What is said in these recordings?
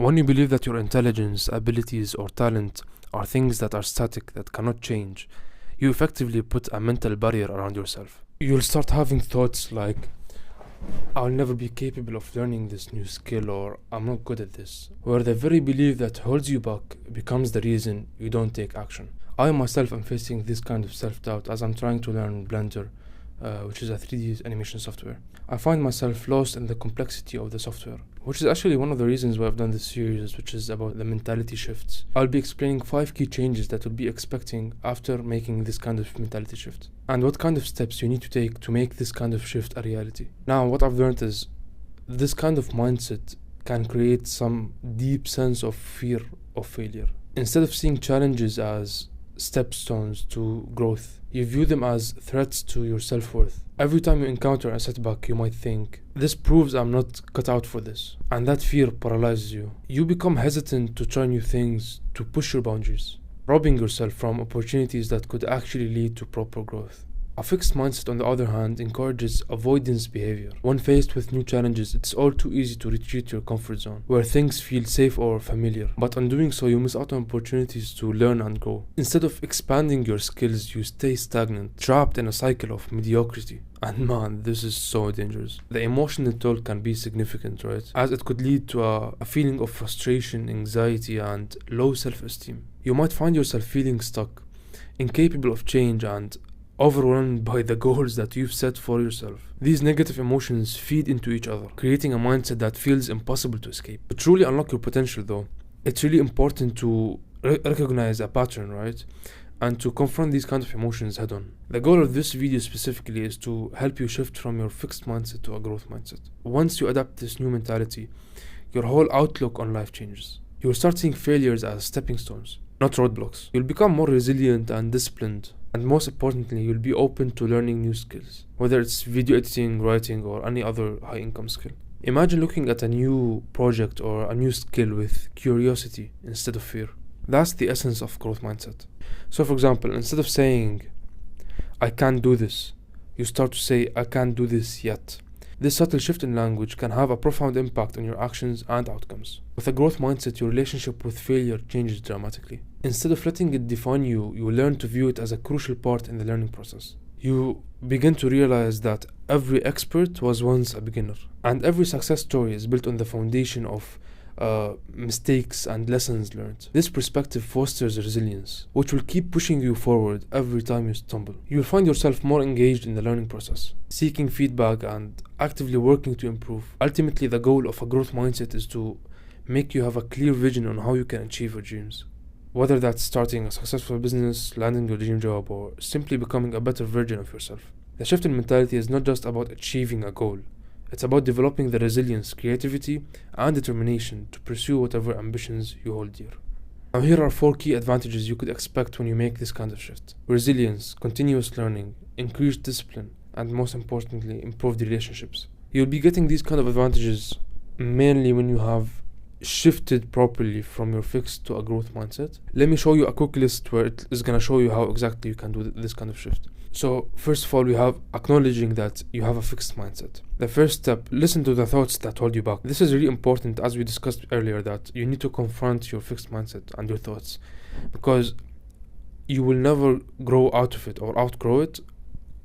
When you believe that your intelligence, abilities, or talent are things that are static, that cannot change, you effectively put a mental barrier around yourself. You'll start having thoughts like, I'll never be capable of learning this new skill, or I'm not good at this, where the very belief that holds you back becomes the reason you don't take action. I myself am facing this kind of self-doubt as I'm trying to learn Blender, which is a 3D animation software. I find myself lost in the complexity of the software, which is actually one of the reasons why I've done this series, which is about the mentality shifts. I'll be explaining 5 key changes that you'll be expecting after making this kind of mentality shift, and what kind of steps you need to take to make this kind of shift a reality. Now, what I've learned is this kind of mindset can create some deep sense of fear of failure. Instead of seeing challenges as stepstones to growth, you view them as threats to your self-worth. Every time you encounter a setback, you might think, this proves I'm not cut out for this. And that fear paralyzes you. You become hesitant to try new things, to push your boundaries, robbing yourself from opportunities that could actually lead to proper growth. A fixed mindset, on the other hand, encourages avoidance behavior. When faced with new challenges, it's all too easy to retreat to your comfort zone, where things feel safe or familiar. But on doing so, you miss out on opportunities to learn and grow. Instead of expanding your skills, you stay stagnant, trapped in a cycle of mediocrity. And man, this is so dangerous. The emotional toll can be significant, right? As it could lead to a feeling of frustration, anxiety, and low self-esteem. You might find yourself feeling stuck, incapable of change, and overwhelmed by the goals that you've set for yourself. These negative emotions feed into each other, creating a mindset that feels impossible to escape. To truly unlock your potential, though, it's really important to recognize a pattern, right? And to confront these kind of emotions head on. The goal of this video specifically is to help you shift from your fixed mindset to a growth mindset. Once you adapt this new mentality, your whole outlook on life changes. You'll start seeing failures as stepping stones, not roadblocks. You'll become more resilient and disciplined. And most importantly, you'll be open to learning new skills, whether it's video editing, writing, or any other high-income skill. Imagine looking at a new project or a new skill with curiosity instead of fear. That's the essence of growth mindset. So for example, instead of saying, I can't do this, you start to say, I can't do this yet. This subtle shift in language can have a profound impact on your actions and outcomes. With a growth mindset, your relationship with failure changes dramatically. Instead of letting it define you, you learn to view it as a crucial part in the learning process. You begin to realize that every expert was once a beginner, and every success story is built on the foundation of mistakes and lessons learned. This perspective fosters resilience, which will keep pushing you forward every time you stumble. You'll find yourself more engaged in the learning process, seeking feedback and actively working to improve. Ultimately, the goal of a growth mindset is to make you have a clear vision on how you can achieve your dreams. Whether that's starting a successful business, landing your dream job, or simply becoming a better version of yourself. The shift in mentality is not just about achieving a goal. It's about developing the resilience, creativity, and determination to pursue whatever ambitions you hold dear. Now here are 4 key advantages you could expect when you make this kind of shift. Resilience, continuous learning, increased discipline, and most importantly, improved relationships. You'll be getting these kind of advantages mainly when you have shifted properly from your fixed to a growth mindset. Let me show you a quick list where it is going to show you how exactly you can do this kind of shift. So first of all, we have acknowledging that you have a fixed mindset. The first step, listen to the thoughts that hold you back. This is really important, as we discussed earlier, that you need to confront your fixed mindset and your thoughts, because you will never grow out of it or outgrow it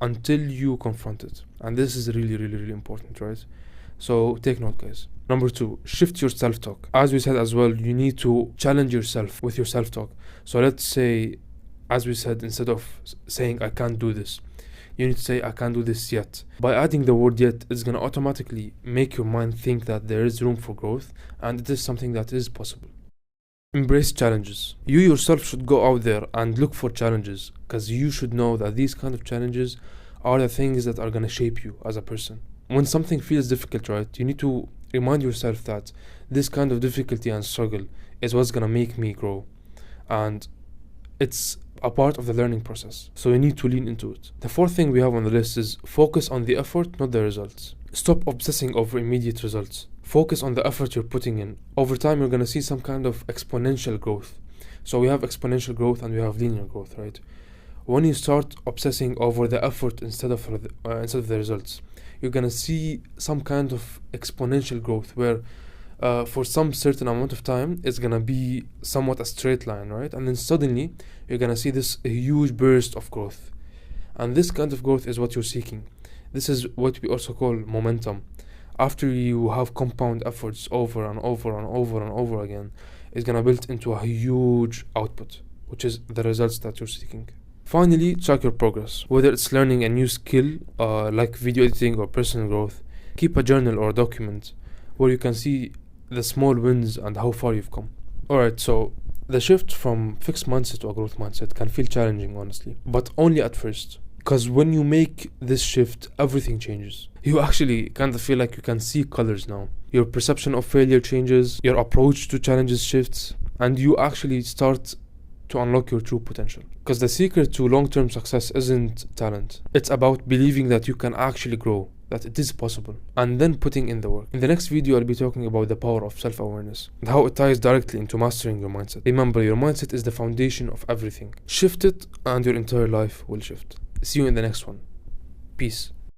until you confront it. And this is really important, right? So take note, guys. Number 2, shift your self-talk. As we said as well, you need to challenge yourself with your self-talk. So let's say, as we said, instead of saying I can't do this, you need to say I can't do this yet. By adding the word yet, it's going to automatically make your mind think that there is room for growth and it is something that is possible. Embrace challenges. You yourself should go out there and look for challenges, because you should know that these kind of challenges are the things that are going to shape you as a person. When something feels difficult, right, you need to remind yourself that this kind of difficulty and struggle is what's going to make me grow. And it's a part of the learning process, so you need to lean into it. The 4th thing we have on the list is focus on the effort, not the results. Stop obsessing over immediate results. Focus on the effort you're putting in. Over time, you're going to see some kind of exponential growth. So we have exponential growth and we have linear growth, right? When you start obsessing over the effort instead of the results, you're going to see some kind of exponential growth where for some certain amount of time, it's gonna be somewhat a straight line, right? And then suddenly you're gonna see this huge burst of growth. And this kind of growth is what you're seeking. This is what we also call momentum. After you have compound efforts over and over and over and over again, it's gonna build into a huge output, which is the results that you're seeking. Finally, track your progress. Whether it's learning a new skill, like video editing or personal growth, keep a journal or a document where you can see the small wins and how far you've come. Alright, so the shift from fixed mindset to a growth mindset can feel challenging, honestly, but only at first. Because when you make this shift, everything changes. You actually kind of feel like you can see colors now. Your perception of failure changes, your approach to challenges shifts, and you actually start to unlock your true potential. Because the secret to long-term success isn't talent. It's about believing that you can actually grow, that it is possible, and then putting in the work. In the next video, I'll be talking about the power of self-awareness and how it ties directly into mastering your mindset. Remember, your mindset is the foundation of everything. Shift it and your entire life will shift. See you in the next one. Peace.